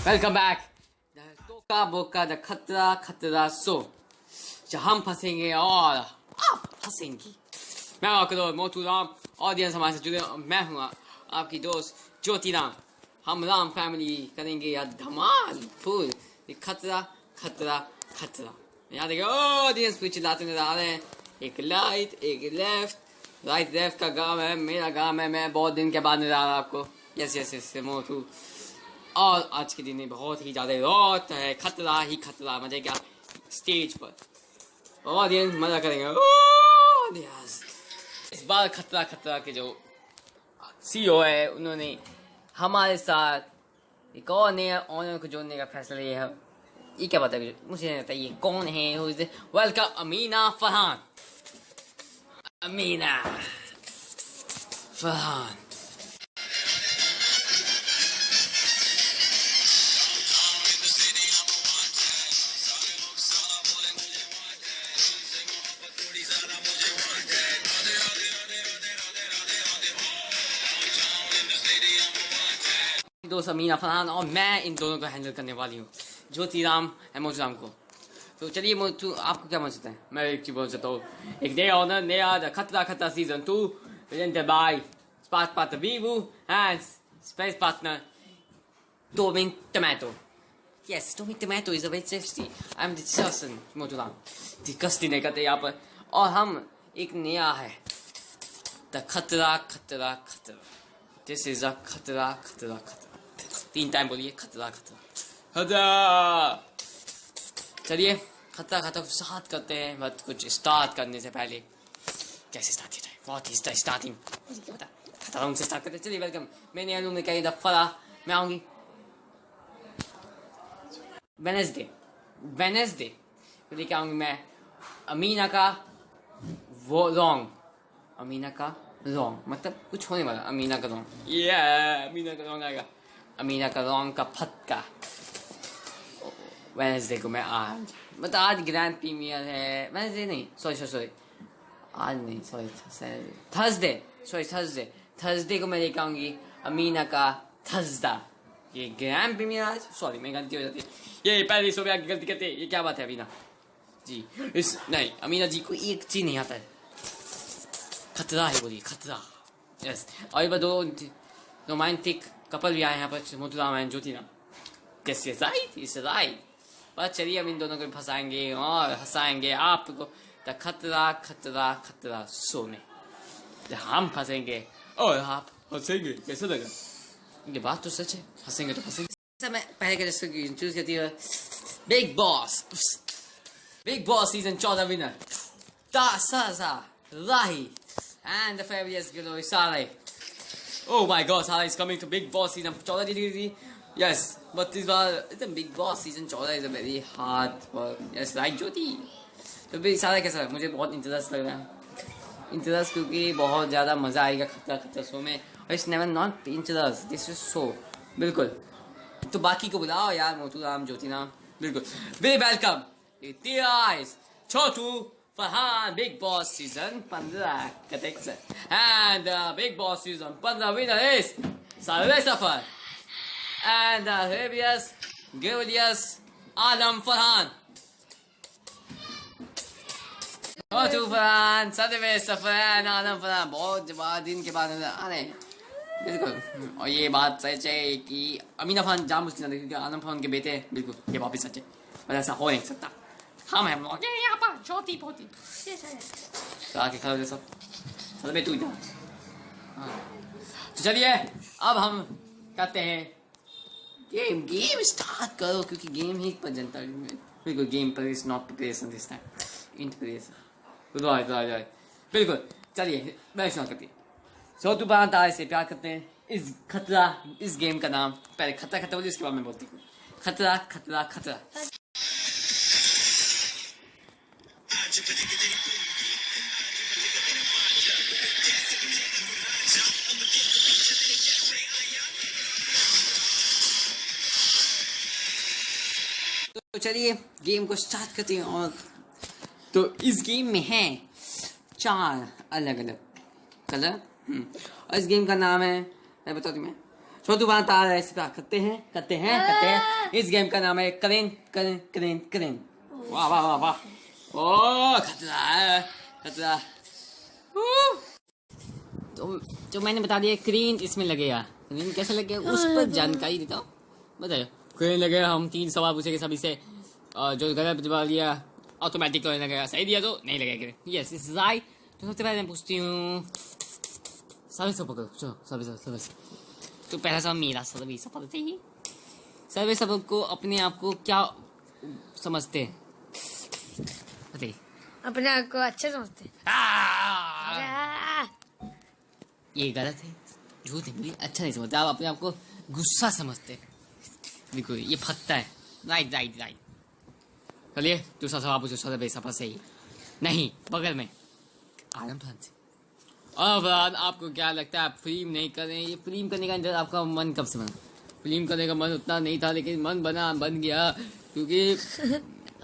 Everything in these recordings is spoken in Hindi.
Welcome back. टोका बोका द खतरा खतरा शो, जहाँ हम फंसेंगे और आप फंसेंगी। मैं आपका दोस्त मोटू राम, ऑडियंस हमारे से जुड़े। मैं हूँ आपकी दोस्त ज्योति राम। हम राम फैमिली करेंगे यार धमाल फुल खतरा खतरा खतरा। यहाँ देखिए ऑडियंस पीछे लाते नजर आ रहे हैं। एक राइट एक लेफ्ट, राइट लेफ्ट का गांव है, मेरा गांव है। मैं बहुत दिन के बाद नजर आ रहा आपको। यस यस यस मोटू। और आज के दिन में बहुत ही ज्यादा रौत है, खतरा ही खतरा। मजे क्या स्टेज पर ऑडियंस मजा करेंगे। इस बार खतरा खतरा के जो सीईओ है उन्होंने हमारे साथ एक और नया ऑनर को जोड़ने का फैसला लिया है। ये क्या बात है, मुझे नहीं पता ये कौन है। वेलकम अमीना फरहान। अमीना फरहान। दोस्त अमीना फरहान और मैं इन दोनों को हैंडल करने वाली हूँ, ज्योति राम है मोटू राम को। तो चलिए मोटू आपको क्या मन सकता है? मैं एक चीज बोल सकता हूँ, एक नया ऑनर नया खतरा खतरा season 2 presented by Spark Partner Vivu and Space Partner Doming Tomato. Yes, Doming Tomato is a very tasty. I'm disgusting Motu Ram, disgusting नहीं करते यहाँ पर। और हम एक नया है द खतरा खतरा खतरा। दिस इज अ खतरा खतरा खतरा। 3 टाइम बोलिए खतरा खतरा खतरा। चलिए खतरा खतरा स्टार्ट करते हैं। बट कुछ स्टार्ट करने से पहले कैसे स्टार्ट किया जाए, व्हाट इज द स्टार्टिंग, मुझे क्या पता। खतरा से स्टार्ट करते। चलिए वेलकम। मैंने यार में कही दफा मैं आऊंगी वेनेसडे तो लेके आऊंगी मैं अमीना का वो रॉन्ग। अमीना का रॉन्ग मतलब कुछ होने वाला। अमीना का रॉन्ग, अमीना का रॉन्ग आएगा। अमीना का रॉन्ग का फटका वेनेसडे को मैं आज मतलब आज ग्रैंड प्रीमियर है। वेनेसडे नहीं, सॉरी आज नहीं, सॉरी थर्सडे को मैं लेकर आऊंगी अमीना का थर्सडा। ये ग्रैंड प्रीमियर आज। सॉरी मैं गलती हो जाती है, ये पहले सुबह की गलती करते हैं। ये क्या बात है अमीना जी? इस नहीं अमीना जी को एक चीज नहीं आता है, खतरा है बोलिए खतरा। यस। और ये दो रोमांटिक कपल भी आए यहाँ पर, मोटू राम एंड ज्योति राम। कैसे राइट। बस चलिए अब इन दोनों को फंसाएंगे और हंसाएंगे आपको द खतरा खतरा खतरा शो में। हम फंसेंगे और आप हंसेंगे। कैसे लगा? ये बात तो सच है, हंसेंगे तो हंसेंगे। मैं पहले का चूज करती हूँ big boss season 14 winner Rahi and the fabulous Gilroy Saleh. Oh my god, Saleh is coming to Big Boss season 14. Yes, but this was the Big Boss season 14 is a very hard work. Yes, right Jyoti? तो भी सारा कैसा है? मुझे बहुत इंटरेस्ट लग रहा है। इंटरेस्ट क्योंकि बहुत ज़्यादा मज़ा आएगा खतरा खतरा शो में। और it's never not interest, this is show. बिल्कुल। तो बाकी को बुलाओ यार, मोटू राम ज्योति राम। बिल्कुल very welcome Chhotu Farhan Big Boss season 15 कटेक्स। And the Big Boss season 15 winner is Saleh Safar and the Rabius Gilius Adam Farhan. Chhotu Farhan, Saleh Safar, आदम फरहान बहुत दिन के बाद आने। बिल्कुल। और ये बात सच है कि अमीना फरहान जान मुश्किल क्योंकि आदम फरहान के बेटे। बिल्कुल ये वापिस सच है, पर ऐसा हो नहीं सकता। हम हैं लोग यहाँ पर छोटी पोती तो आके खड़े सब सब में तू इधर। तो चलिए अब हम करते हैं गेम स्टार्ट करो क्योंकि गेम ही पर जनता बिल्कुल गेम पर is not preparation this time interpretation right. बिल्कुल चलिए मैं स्टार्ट करती हूँ। सो तू बात तारे से प्यार करते हैं। इस गेम का नाम पहले खतरा खतरा बोलिए, उसके बाद मैं बोलती हूँ खतरा खतरा खतरा। तो चलिए गेम को स्टार्ट करते हैं। और तो इस गेम में है 4 अलग अलग कलर। और इस गेम का नाम है, मैं बता दूं मैं छोटू बना तार है, इस पे करते हैं। इस गेम का नाम है करेन करेन करेन करेन। वाह वाह वाह वाह, ओ खतरा है, खतरा। तो मैंने बता दिया क्रेन इसमें लगेगा। क्रेन कैसे लगेगा उस पर जानकारी देता हूँ, बताइए। क्रेन लगेगा, हम 3 सवाल पूछेंगे सभी से, जो गलत जवाब दिया ऑटोमेटिक लगेगा, सही दिया तो नहीं लगेगा। Yes is right. तो सबसे पहले मैं पूछती हूँ, सर्विस पकड़ो, चलो सर्विस। तो पहला सवाल मेरा, सर्विस पता चाहिए। सर्विस को अपने आप को क्या समझते हैं, बताइए। अपने आप को अच्छे समझते हैं। ये गलत है, झूठ नहीं, अच्छा नहीं समझते। आप अपने आप को गुस्सा समझते हैं, बिल्कुल ये फत्ता है। राइट। चलिए दूसरा सवाल पूछो, सर्विस सही नहीं, बगल में आराम से। अब आपको क्या लगता है, आप फिल्म नहीं कर रहे हैं? ये फिल्म करने का अंदर आपका मन कब से बना? फिल्म करने का मन उतना नहीं था, लेकिन मन बन गया, क्योंकि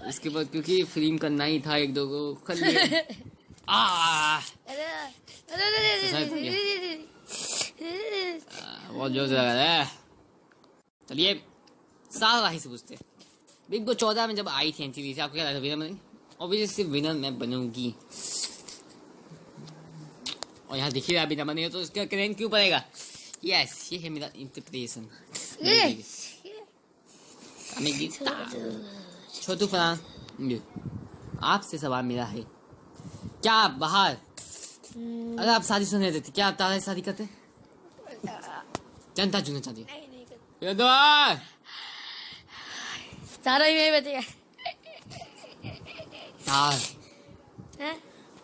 इसके बाद क्योंकि फिल्म करना ही था, 1-2 को कर लिए। बहुत जोर से लगा है। चलिए सारा से पूछते। बिग बॉस 14 में जब आई थी एनसीबी से, आपको क्या लगा विनर बनेगी? ऑब्वियसली विनर मैं बनूंगी। और यहाँ देखिए अभी ना बनेगा तो इसका क्रेन क्यों पड़ेगा? यस ये है मेरा इंटरप्रिटेशन। छोटू फरहान, आपसे सवाल मेरा है, क्या आप बाहर अगर आप शादी सुनने देते, क्या आप तारा से शादी करते? जनता चुनना चाहती है। सारा ही मैं बतेगा।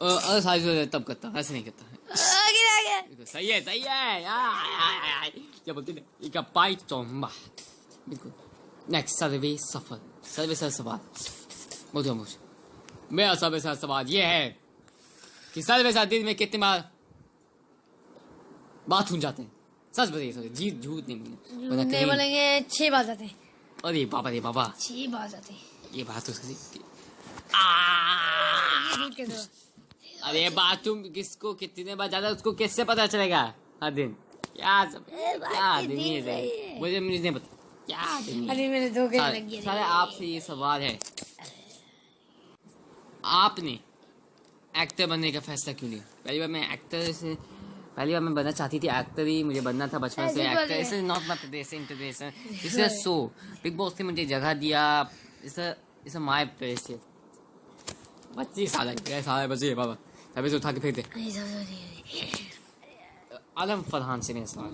अगर शादी सुनने तब करता, ऐसे नहीं करता। आगे सही है क्या बोलते हैं, एक पाई चौंबा। बिल्कुल। नेक्स्ट सर्वे सवाल मेरा सर्वे सवाल ये है कि सर्वे दिन में कितने बार बाथरूम जाते हैं? सच बताइए, जी झूठ नहीं बोलेंगे। 6 बार जाते हैं। अरे बाबा 6 बार जाते हैं। ये बात तो सही। अरे बाथरूम किसको कितने बार जाता है उसको कैसे पता चलेगा? हर दिन क्या आदमी है, मुझे नहीं पता क्या आदमी। अरे मेरे 2 घंटे लग गए। सारे आपसे ये सवाल है, आपने एक्टर बनने का फैसला क्यों लिया? पहली बार मैं बनना चाहती थी, एक्टर ही मुझे बनना था बचपन से। एक्टर इस not my interpretation, this so big boss ने मुझे जगह दिया, इस माय प्लेस। 25 साल है सारे बचे बाबा, तभी से उठा के फेंक दे। आलम फरहान से मेरा सवाल,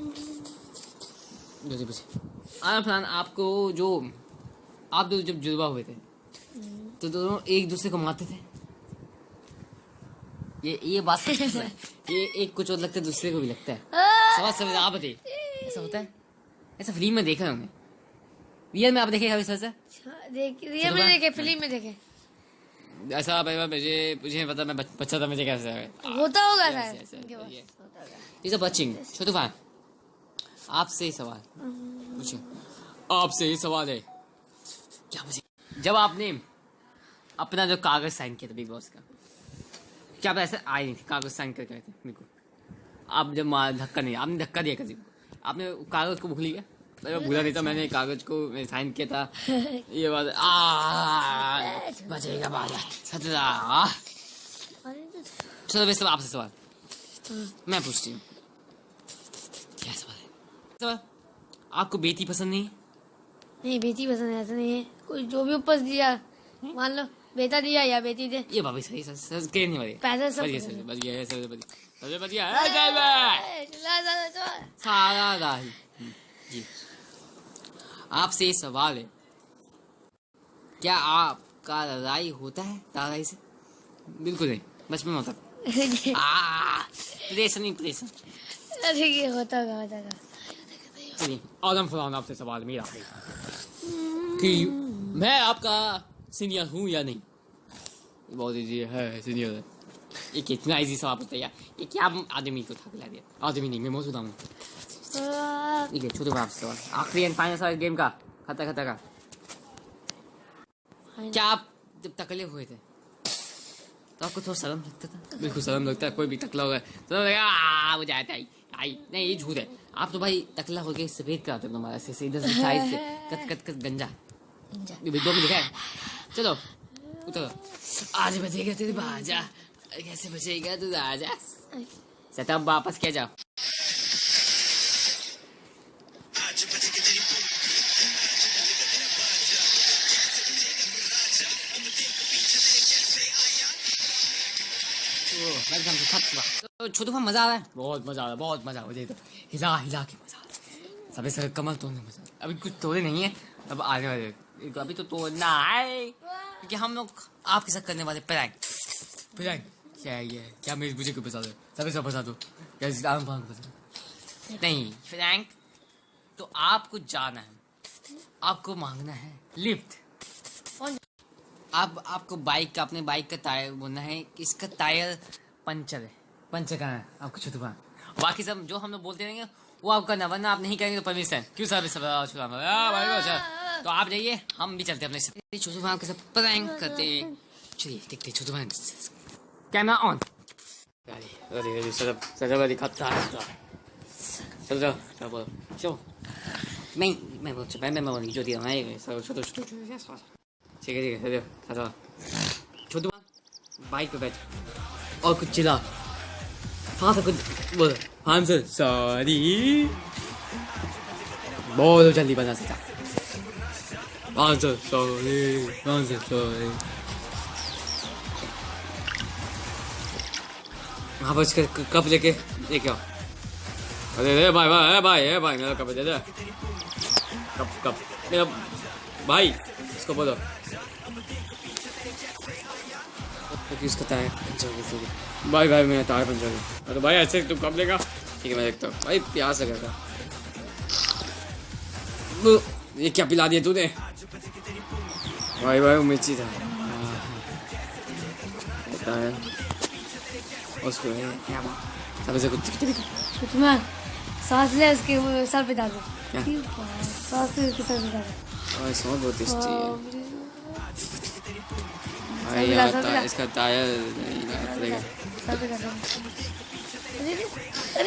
आलम फरहान, आपको जो आप दोनों जब जुड़वा हुए थे तो दोनों एक दूसरे को मारते थे? ये बात सच है? ये एक को चोट लगता है दूसरे को भी लगता है। समझ आप बताइए, ऐसा होता है? ऐसा फिल्म में देखा है हमने, रियल में आप देखे कभी? सच है? रियल में देखे, फिल्म में देखे। ऐसा मुझे पता, मैं बच्चा था, मुझे कैसे होता होगा सर। बचिंग छोटू भाई, आपसे ही सवाल पूछिए। आपसे ही सवाल है, क्या मुझे जब आपने अपना जो कागज साइन किया था बिग बॉस का, क्या आप ऐसे आए नहीं थे? कागज साइन करके आए थे बिल्कुल। आप जब आपने धक्का दिया किसी को, आपने कागज को भूल लिया? भूला नहीं था, मैंने कागज को साइन किया था। ये बात बचेगा बाजा खतरा। चलो वैसे आपसे सवाल मैं पूछती हूँ, क्या सवाल है? सवाल, आपको बेटी पसंद नहीं? नहीं बेटी पसंद है, ऐसा नहीं है। कोई जो भी उपज दिया, मान लो बेटा दिया या बेटी दे, ये भाभी सही सच कह नहीं वाली पैसा सब बच गया है, सबसे बढ़िया है सारा राही जी। आपसे सवाल है, क्या आपका लड़ाई होता है दादाई से? बिल्कुल नहीं, बचपन में होता। प्रेशन अरे ये होता होगा। चलिए आदम फरहान, आपसे सवाल मेरा है कि मैं आपका सीनियर हूँ या नहीं? बहुत इजी है, सीनियर है। ये कितना इजी सवाल पूछता है यार, ये क्या आदमी को था दिया? आदमी नहीं, मैं मौजूद हूँ। ठीक है, छोटे बाप सवाल, आखिरी एंड फाइनल सवाल गेम का, खता का। क्या आप जब टकले हुए थे तो आपको थोड़ा शर्म लगता था? बिल्कुल शर्म लगता है, कोई भी टकला होगा तो मुझे आता है आई नहीं ये झूठ है। आप तो भाई टकला होके सफेद कराते हो तुम्हारा से इधर से साइड से कट कट कट गंजा वीडियो में दिखा है। चलो उतरो। आज बचेगा तेरी बाजा, कैसे बचेगा तू राजा। सेटअप वापस क्या जाओ। तो छोटू भाई मजा आ रहा है, बहुत मजा आ रहा है, बहुत मजा आ रहा है। तो हिला हिला के मजा आ रहा है। सबसे सर कमर तोड़ने मजा आ रहा है। अभी कुछ तोड़े नहीं है, अब आने वाले अभी तो तोड़ना है क्योंकि हम लोग आपके साथ करने वाले प्रैंक। प्रैंक क्या है ये? क्या मुझे क्यों बता दो, सबसे सब बता दो क्या नहीं प्रैंक। तो आपको जाना है, आपको मांगना है लिफ्ट। आपको बाइक का अपने बाइक का टायर बोलना है कि इसका टायर पंचर है। पंचर कहाँ है आपको छोटू भाई? बाकी सब जो हम लोग बोलते रहेंगे वो आप करना, वरना आप नहीं करेंगे तो परमिशन क्यों सर तो आप जाइए, हम भी चलते अपने छोटू भाई के साथ प्रैंक करते। चलिए देखते छोटू भाई। Camera on. चलो मैं जो दिया ठीक है छोटू बाइक पे बैठ और कुछ चिल्ला कुछ बोल। आंसर सॉरी बहुत जल्दी बना सकता। Answer sorry, answer sorry. हाँ बस कप लेके आओ। अरे भाई भाई भाई भाई मेरा कप दे दे। कप मेरा भाई इसको बोलो किसका टायर पंचर हो गया। भाई भाई मेरा टायर पंचर हो गया। तो भाई ऐसे तुम कब लेगा? ठीक है मैं देखता हूँ। भाई प्यास लगेगा। ये क्या पिला दिया तूने? भाई भाई वो मिर्ची था उसको तुम्हारा सांस ले उसके सर पे डाल दो। सांस ले उसके सर पे डाल दो। इसमें बहुत टेस्टी है भाई। इसका टायर नहीं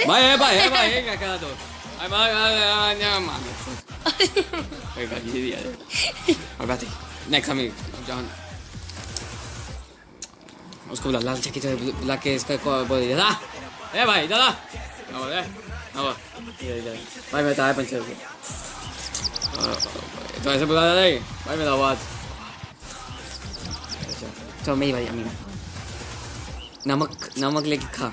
भाई भाई भाई क्या करा तो नेक्स्ट हमें जॉन उसको बुला लाल चक्की बुला के इसका बोल दिया ए भाई दादा भाई मैं टायर पंचर तो ऐसे बुला भाई मेरा आवाज। चलो मेरी भाई अमीना नमक लेके खा।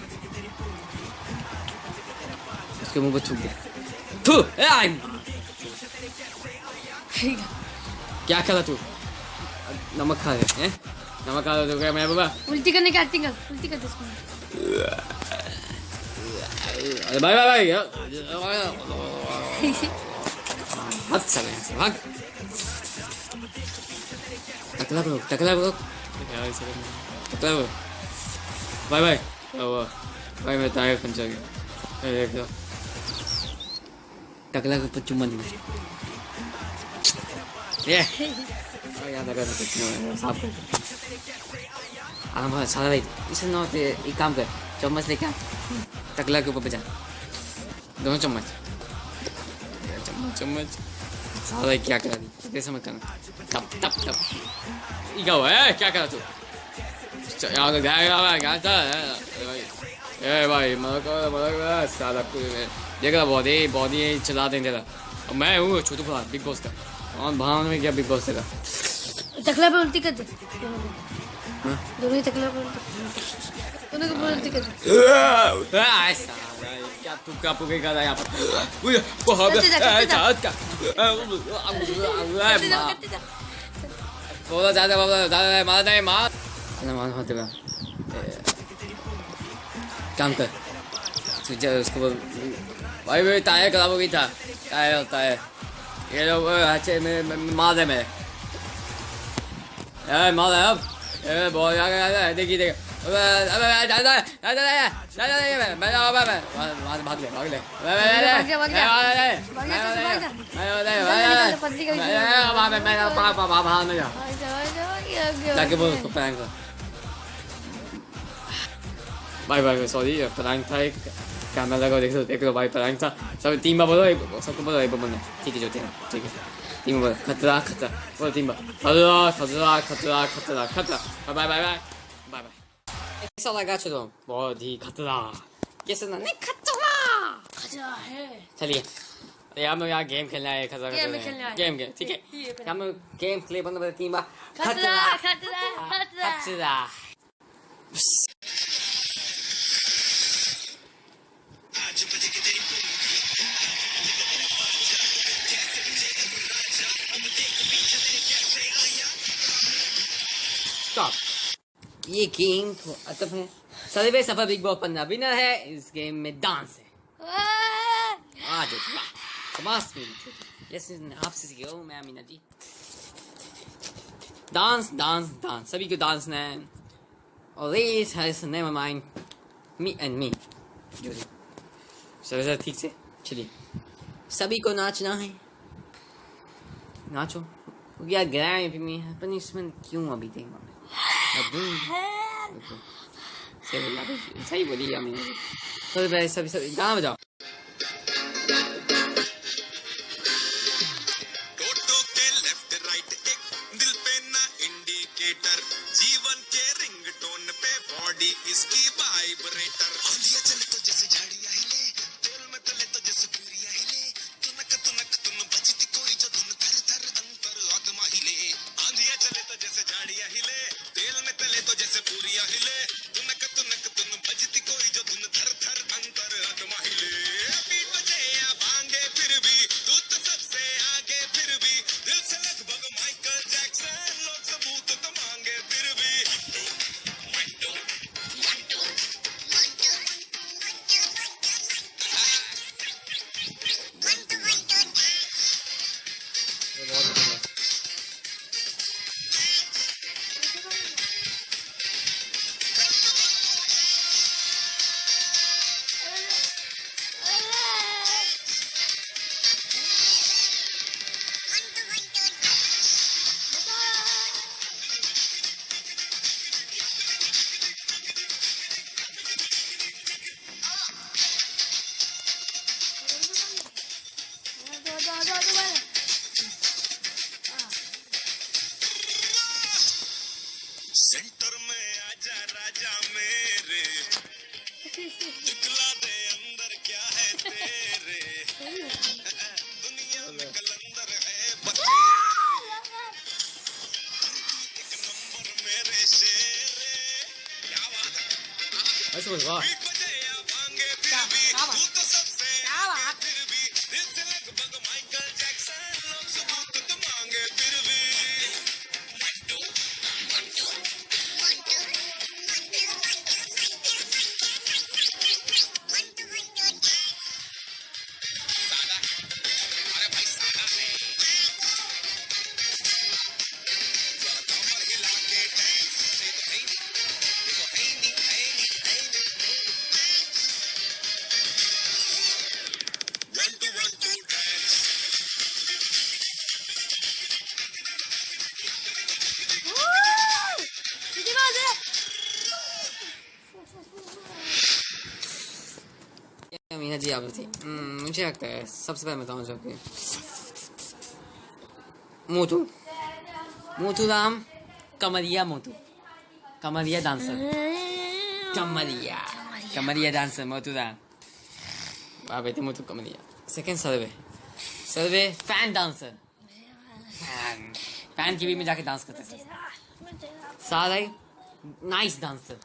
उसके मुंह पर थूक दे। थू क्या खा तू? नमक खा रहे हैं? नमक खा रहे तो क्या मैं बाबा उल्टी करने की एक्टिंग कर, उल्टी कर इसको। अरे भाई भाई भाई हद चले भाग। टकला ब्रो भाई भाई भाई मैं टायर पंचर गया। टकला के ऊपर चुम्मा दूँ ये याद अगर कुछ नहीं साफ कर आराम सारा इसे ना एक काम कर चम्मच लेके टकला के ऊपर बजा दोनों चम्मच चम्मच सारा क्या करा दी समझ करना तप तप तप क्या हुआ है? क्या करा तू? भाई साला देख रहा बॉडी चला देंगे तेरा। मैं हूँ छोटू भाई बिग बॉस का। और भावना में क्या बिग बॉस तेरा? टकला पे उल्टी कर दे दोनों ही टकला पे दोनों को उल्टी कर दे। क्या तू क्या पुके कर रहा है यहाँ पर? बोला ज्यादा मार नहीं मार काम कर उसको भाई भाई टायर खराब हो गई था। टायर ये लोग अच्छे में मार दे मेरे मार दे अब बहुत देखिए देख भाई भाई सॉरी प्रैंक था एक कैमरा लगा देख लो भाई परांग था सब 3 बार बोलो सबको बोलो एक बार बोलो ठीक है जो ठीक है 3 बार खतरा बोलो 3 बार खतरा बाय बाय ऐसा लगा चलो बहुत ही खतरा ये सुना नहीं खतरा है। चलिए हम लोग यहाँ गेम खेलना है खतरा गेम ठीक है हम लोग गेम प्ले बंद 3 बार खतरा स्टॉप ये गेम तो अतफ है सर्वे सफर बिग बॉस 15 विनर है इस गेम में डांस है आज समास में यस आपसे सीखो मैं अमीना जी डांस सभी को डांस है और this has never mind me and me सभी ठीक से चलिए सभी को नाचना है नाचो यार ग्रैंड में पनिशमेंट क्यों अभी देंगे सही बोली अमीना जी सभी गाना बजाओ सेंटर में आजा राजा मेरे दिखला दे अंदर क्या है तेरे दुनिया में कलंदर है एक नंबर मेरे शेरे क्या बात है ऐसे बोल वाह भांगे फिर भी तू तो सबसे आगे फिर भी दिल से लगभग माइकल जैक्सन लोग सबूत तो मांगे फिर भी अमीना जी आप थी मुझे लगता है सबसे पहले बताऊँ जो कि मोटू राम कमरिया डांसर कमरिया डांसर मोटू राम वाह बेटे मोटू कमरिया सेकंड सर्वे फैन डांसर फैन की भी में जाके डांस करते थे सारा नाइस डांसर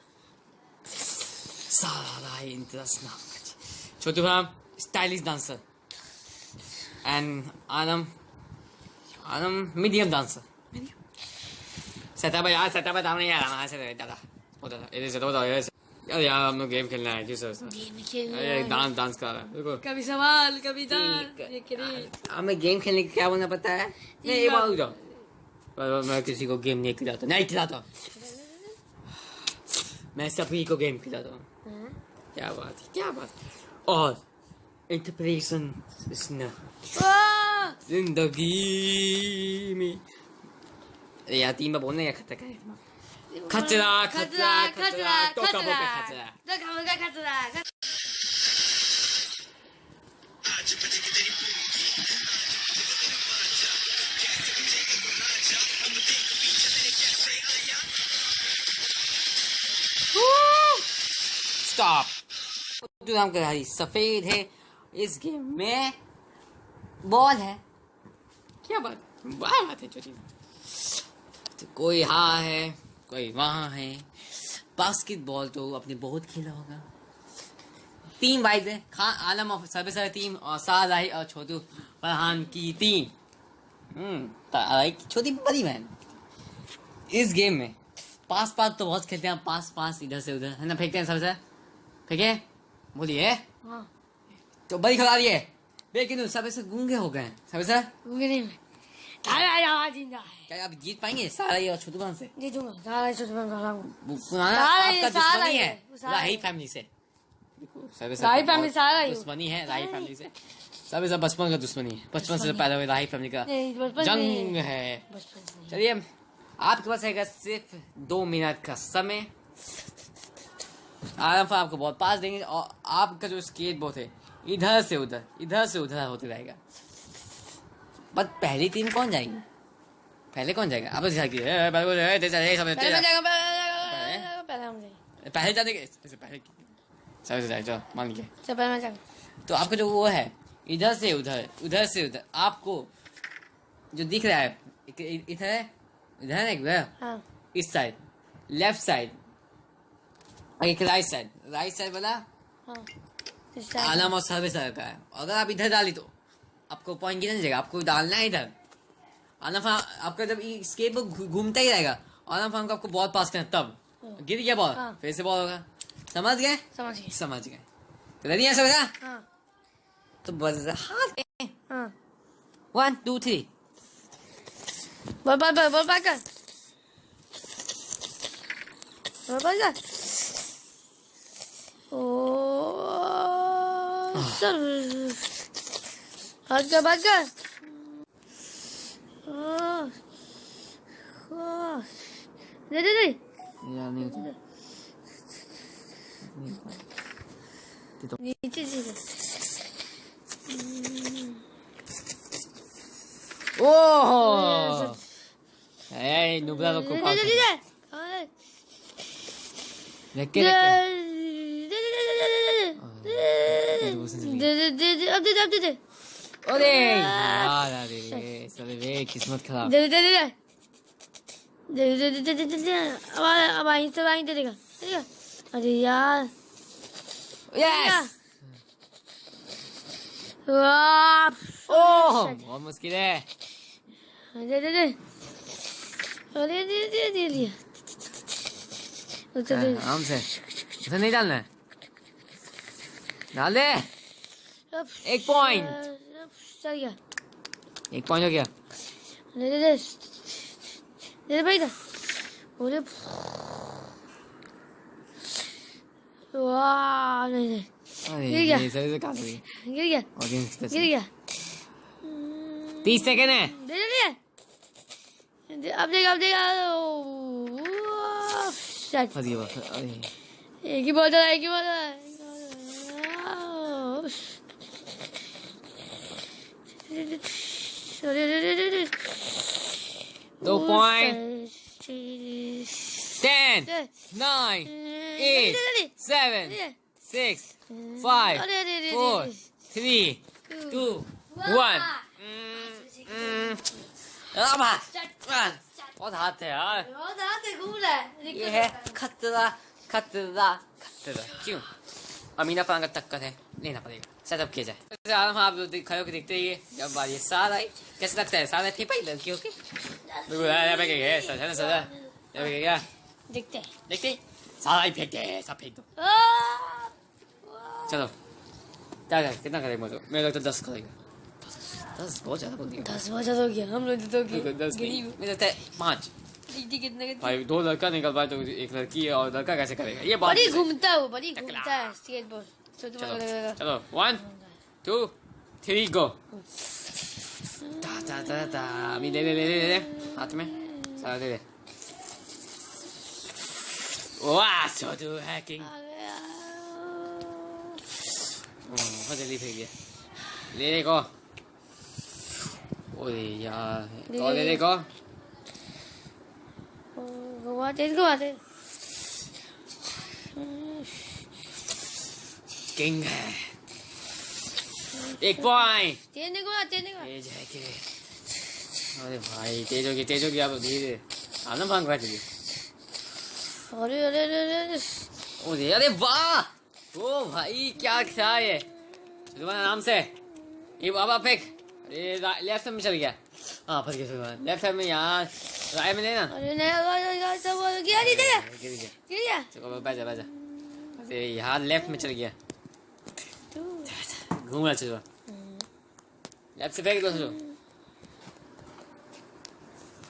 सारा इंटरेस्ट ना छोटू भाई stylish dancer and आनम medium dancer setup यार सेटअप है नहीं यार हमारे से दादा इधर से तो यार हम लोग गेम खेलना है किस अरे डांस कर रहा है देखो कभी सवाल कभी डांस हमें गेम खेलने का क्या होना पता है नहीं ये बात जाओ मैं किसी को गेम नहीं खिलाता मैं सभी को गेम खिलाता हूँ क्या बात और इंटरप्रिटेशन जिंदगी में या 3 बार बोलने या खतरा छोटू राम का गाड़ी सफेद है। इस गेम में बॉल है। क्या बात है छोटी। तो कोई यहाँ है, कोई वहाँ है। बास्केटबॉल तो आपने बहुत खेला होगा। 3 वाइज है, खान आलम और सबसे टीम और साराही और छोटू फरहान की टीम। छोटी बड़ी बहन। इस गेम में पास तो बहुत खेलते हैं। पास इधर से उधर है ना, फेंकते हैं सबसे। फेंके बोलिए। हाँ तो बड़ी खिलाड़ी है, लेकिन सबसे से गूंगे हो गए। सबसे गूंगे नहीं मैं। तारा जिंदा है। क्या आप जीत पाएंगे साराही और छोटू फरहान से? जीतूंगा। तारा छोटे बन रहा हूँ। आपका दुश्मनी है राही फैमिली से। राही फैमिली सारा ही दुश्मनी है राही फैमिली से। सब बचपन का दुश्मनी है। बचपन से पैदा हुए राही फैमिली का जंग है। चलिए आपके पास है सिर्फ 2 मिनट का समय। आराम से आपको बहुत पास देंगे और आपका जो स्केट बोर्ड है इधर से उधर होते रहेगा। बट पहली टीम कौन जाएगी? पहले कौन जाएगा? आप पहले जाने के पहले चलो मान लीजिए। तो आपका जो वो है इधर से उधर आपको जो दिख रहा है इधर है एक हाँ। इस साइड लेफ्ट साइड एक राइट साइड वाला हाँ। आलम और सर्विस का है। अगर आप इधर डाली तो आपको पॉइंट गिरने जाएगा। आपको डालना है इधर। आलम आपका जब स्केट बोर्ड घूमता ही रहेगा आलम को आपको बॉल पास करना, तब गिर गया बॉल हाँ। फिर से बॉल होगा। समझ गए? समझ गए। तो रेडी है सब? हाँ। तो बस हाथ हाँ। 1 2 3 बोल कर। ओ सर हाथ कर। दे यार नहीं होता। नीचे ओह ए नुबला लोग को पास देख के दे अरे यार अरे साले किस्मत खराब। अब आई दे देगा। अरे यार यस ओह बहुत मुश्किल है। दे अरे दे लिया। आराम से उसे नहीं डालना है। डाल दे। 1 पॉइंट। चल गया। 1 पॉइंट हो गया। दे भाई दा। अरे वाह नहीं गिर गया। सही से काट रही गिर गया। ऑडियंस के गिर गया। 30 सेकंड है। दे अब देगा फंस गया बस। अरे एक ही बॉल है। 2 पॉइंट। 10 9 8 7 6 5 4 3 2 1 बहुत हाथ है यार। ये है खतरा। क्यों? अमीना फरहान का टक्कर है, लेना पड़ेगा। सेटअप किया जाए। आप लोग खड़े होकर देखते रहिए जब बारी सारा कैसे लगता है। सारा ठीक है लड़कियों के देखते सारा ही फेंक दे। सब फेंक दो। चलो क्या करें? कितना करें? मेरे लगता 10 करेगा। 10 बहुत ज्यादा बोल दिया। 10 बहुत ज्यादा हो गया। हम लोग तो 10 नहीं, मेरे लगता है 5। कितने भाई 2 लड़का निकल पाए तो एक लड़की है और लड़का कैसे करेगा? ये बात बड़ी घूमता है स्केटबोर्ड। चलो 1 2 3 गो। अभी दे हाथ में सारा दे। वाह छोटू हैकिंग। बहुत जल्दी फेंक दिया। ले देखो। ओए यार तो ले देखो। किंग है। एक पॉइंट तेज को तेज है कि अरे भाई तेज होगी आप धीरे आना भाग भाग दीजिए। अरे अरे अरे अरे अरे वाह ओ भाई क्या था ये तुम्हारे नाम से ये बाबा फेंक। अरे लेफ्ट में चल गया। हाँ फंस गया लेफ्ट में यहाँ राइट में लेना। अरे नहीं सब गया नहीं तेरा गिर गया गिर गया चलो बैजा अरे यहाँ लेफ्ट में चल गया। घूम रहा चलो लेफ्ट से फेंक दो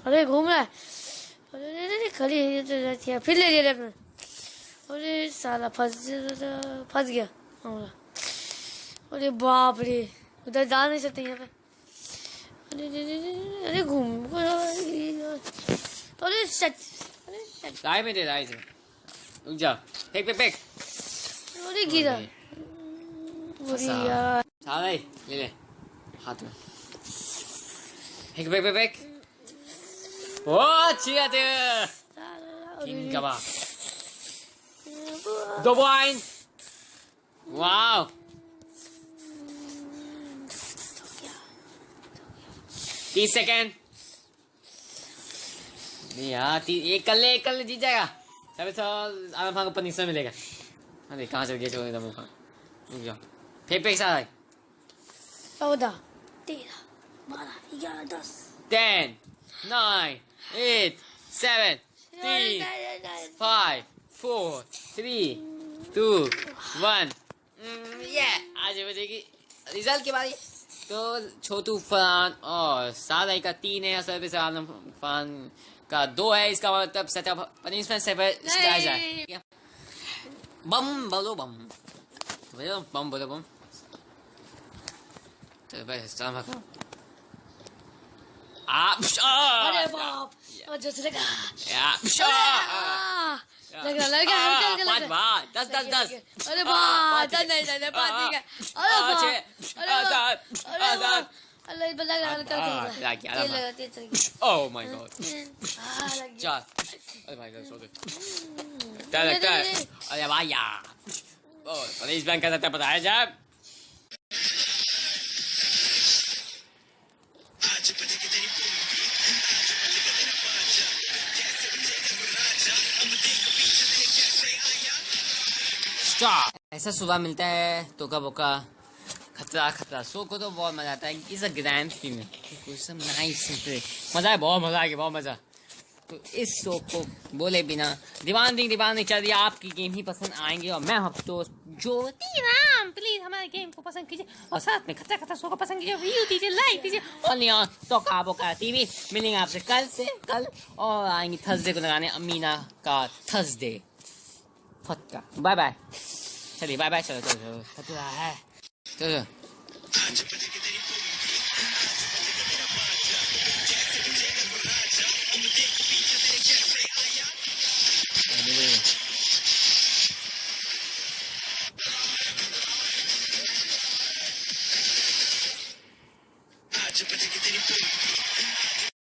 अरे घूम रहा है अरे अरे खड़ी है फिर ले लिया लेफ्ट में अरे साला फंस गया हमारा। अरे बाप रे उधर जा नहीं सकते यहाँ पे। अरे अरे अरे अरे घूम अरे शट राइट में दे राइट से रुक जा फेंक अरे गिरा अरे यार साला ले ले हाथ में फेंक ओ अच्छी बात है किंग कबाब 2 पॉइंट वाओ 30 सेकेंड यार एक कर ले जीत जाएगा सब आलम खान को पनिशमेंट मिलेगा। अरे कहाँ चल गया चलो एकदम रुक जाओ फेंक सारा 14 13 12 11 10 10 9 8 7 3 5 4 3 2 1 ये आज बजेगी रिजल्ट के बारे तो छोटू फरहान और सादा का 3 है असर से आलम खान का 2 है। इसका मतलब सचा पनिशमेंट से जाए बम बोलो बम बोलो बम चलो भाई सलाम अरे बाप जैसे लगा लगा पाँच बार 10 अरे बाप नहीं पाँच अरे ओह माय गॉड 4 अरे माय गॉड सॉरी क्या लगता है अरे भाई यार पुलिस बैंक का बताया जब ऐसा सुबह मिलता है तो का बोका खतरा सो को तो बहुत मजा आता है। इस ग्रैंड फीलिंग मजा है बहुत मजा। तो इस शो को बोले बिना दीवान नहीं चल रही आपकी गेम ही पसंद आएंगे और मैं हफ्तों ज्योति राम प्लीज हमारे गेम को पसंद कीजिए और साथ में खतरा शो को पसंद कीजिए व्यू दीजिए लाइक दीजिए और नहीं तो काबो का टीवी मिलेंगे आपसे कल और आएंगे थर्सडे को लगाने अमीना का थर्सडे फटका बाय चलिए बाय चलो खतरा है चलो